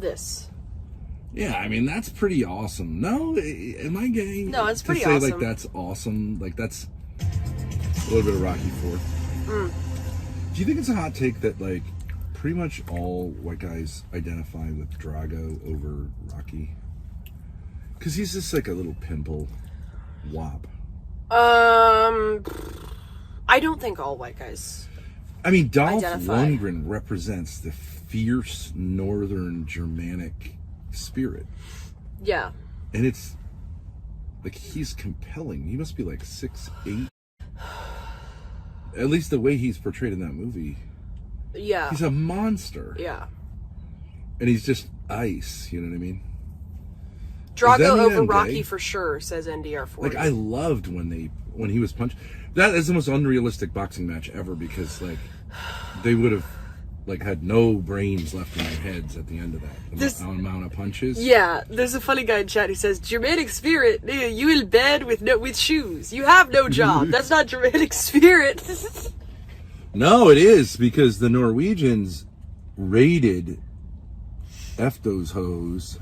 This. Yeah, I mean, that's pretty awesome. No, am I gay? No, it's pretty awesome. To say, awesome. like, that's awesome. Like, that's a little bit of Rocky 4. Do you think it's a hot take that, like, pretty much all white guys identify with Drago over Rocky? Because he's just, like, a little pimple wop. I don't think all white guys. I mean, Dolph identify. Lundgren represents the fierce northern Germanic spirit. Yeah. And it's like he's compelling. He must be like 6'8". At least the way he's portrayed in that movie. Yeah. He's a monster. Yeah. And he's just ice, you know what I mean? Drago over I'm Rocky gay? for sure, says NDR40. Like, I loved when he was punched. That is the most unrealistic boxing match ever, because like they would have like had no brains left in their heads at the end of that. The amount of punches. Yeah, there's a funny guy in chat who says, Germanic spirit, you in bed with shoes. You have no job. That's not Germanic spirit. No, it is, because the Norwegians raided those hoes,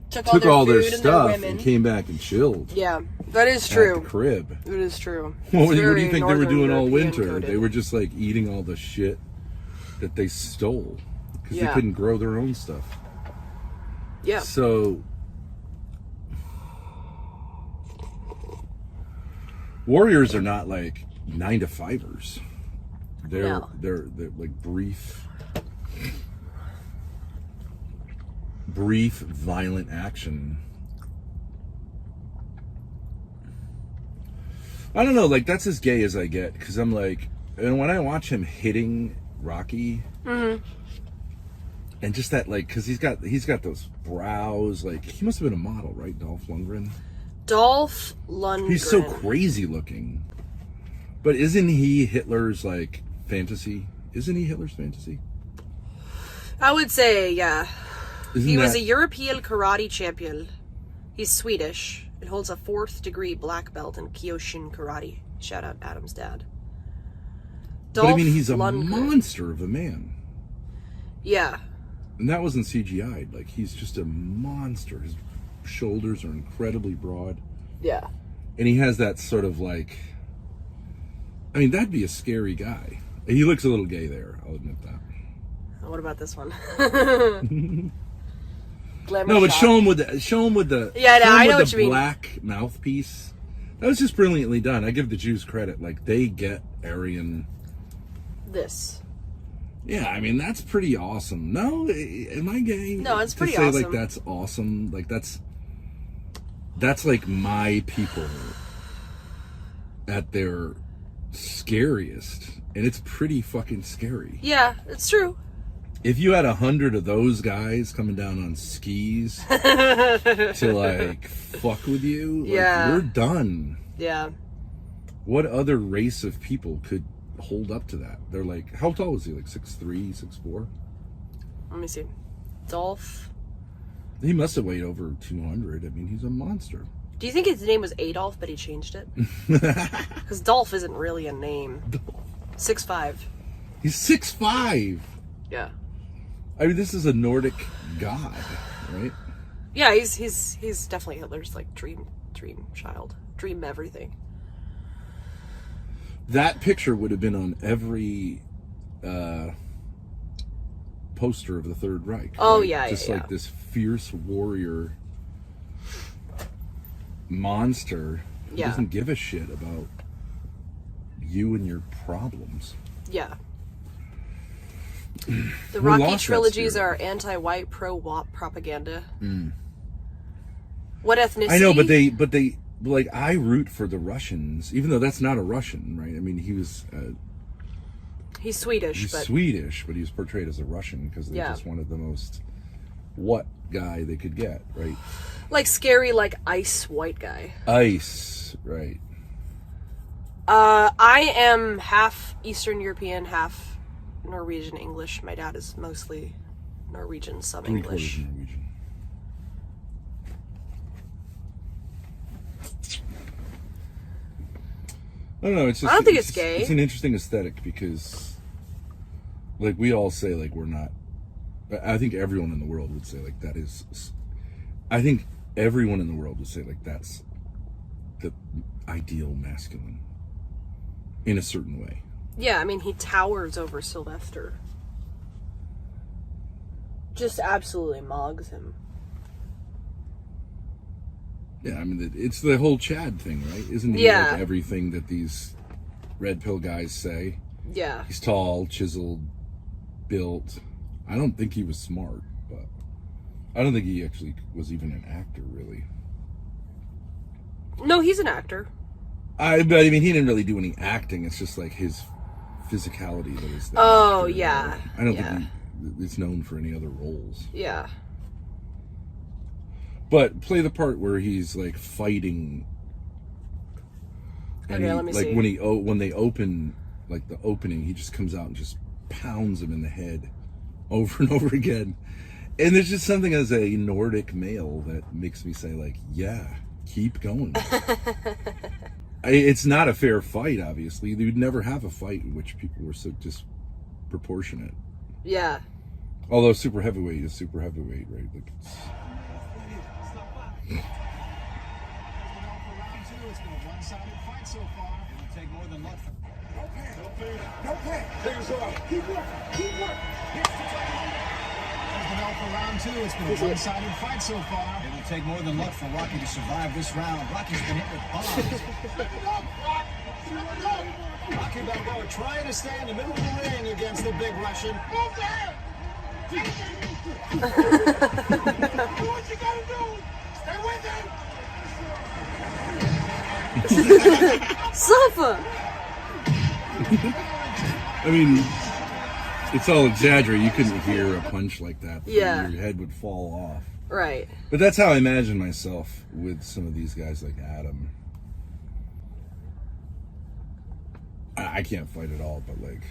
took all their stuff, and came back and chilled. Yeah, that is true. At the crib. It is true. What do you think they were doing all European winter? coded. They were just like eating all the shit that they stole, because they Yeah. couldn't grow their own stuff. Yeah. So warriors are not like 9-to-5ers. They're like brief violent action. I don't know, like, that's as gay as I get, because I'm like, and when I watch him hitting Rocky, and just that, like, because he's got those brows, like, he must have been a model, right? Dolph Lundgren. Dolph Lundgren. He's so crazy looking, but isn't he Hitler's like fantasy? Isn't he Hitler's fantasy? I would say, yeah. He was that- a European karate champion. He's Swedish and holds a 4th degree black belt in Kyoshin karate. Shout out Adam's dad. But I mean, he's a Lundgren. monster of a man. Yeah. And that wasn't CGI'd. Like, he's just a monster. His shoulders are incredibly broad. Yeah. And he has that sort of like, I mean, that'd be a scary guy. He looks a little gay there, I'll admit that. What about this one? No, but shot. show him with the Yeah, no, I know with what the you mean. black mouthpiece. That was just brilliantly done. I give the Jews credit. Like, they get Aryan. This. Yeah, I mean, that's pretty awesome. No, am I gay? No, it's pretty to say, awesome. like, that's awesome. Like, that's like my people at their scariest, and it's pretty fucking scary. Yeah, it's true. If you had 100 of those guys coming down on skis to like fuck with you, like, Yeah. you're done. Yeah. What other race of people could hold up to that? They're like, how tall was he? Like 6'3", 6'4"? Let me see. Dolph. He must have weighed over 200. I mean, he's a monster. Do you think his name was Adolf, but he changed it? Because Dolph isn't really a name. 6'5". He's 6'5". Yeah. I mean, this is a Nordic god, right? Yeah, he's definitely Hitler's like dream child. Dream everything. That picture would have been on every poster of the Third Reich. Oh, right? yeah, Just yeah, like this fierce warrior monster who Yeah. doesn't give a shit about you and your problems. Yeah. The We Rocky lost that trilogies spirit. are anti-white, pro-WAP propaganda. What ethnicity? I know, but they like, I root for the Russians, even though that's not a Russian, right? I mean, he was He's Swedish, he's but Swedish, but he was portrayed as a Russian because they Yeah. just wanted the most what guy they could get, right? like scary, like ice white guy. Ice, right? I am half Eastern European, half Norwegian English. My dad is mostly Norwegian, some 3/4 English. Norwegian. I don't know. It's just, I don't think it's gay. It's an interesting aesthetic because, like, we all say, like, we're not. I think everyone in the world would say like that is. I think everyone in the world would say like that's the ideal masculine in a certain way. Yeah, I mean, he towers over Sylvester. Just absolutely mogs him. Yeah, I mean, it's the whole Chad thing, right? Isn't he like everything that these red pill guys say? Yeah. He's tall, chiseled, built. I don't think he was smart, but I don't think he actually was even an actor, really. No, he's an actor. But I mean, he didn't really do any acting. It's just like his physicality that is there. Oh, yeah. I don't think he's known for any other roles. Yeah. But play the part where he's like fighting. And Okay, let me like see. when they open like the opening, he just comes out and just pounds him in the head over and over again. And there's just something as a Nordic male that makes me say like, yeah, keep going. It's not a fair fight, obviously. You would never have a fight in which people were so disproportionate. Yeah. Although super heavyweight is super heavyweight, right? Like it's... It's been a one-sided fight so far. It'll take more than luck. No pain. Fingers off. Keep working. Keep working. There's the bell for round two. It's been a one-sided fight so far. It'll take more than luck for Rocky to survive this round. Rocky's been hit with bombs. Rocky Balboa trying to stay in the middle of the ring against the big Russian. Move there! Do what you gotta do! Stay with him! Suffer! I mean, it's all exaggerated. You couldn't hear a punch like that. Yeah. Your head would fall off. Right. But that's how I imagine myself with some of these guys like Adam. I can't fight at all, but like,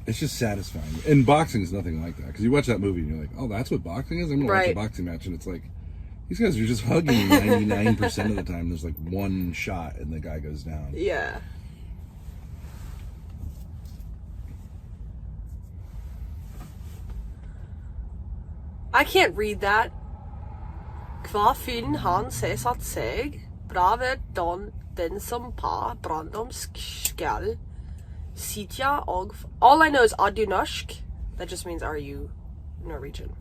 it's just satisfying. And boxing is nothing like that. Because you watch that movie and you're like, oh, that's what boxing is? I'm going to watch a boxing match. And it's like, these guys are just hugging 99% of the time. There's like one shot and the guy goes down. Yeah. I can't read that. Hva fyren han ser satt seg, bravet den som pa brandom skall, sitja og... All I know is are du norsk? That just means are you Norwegian?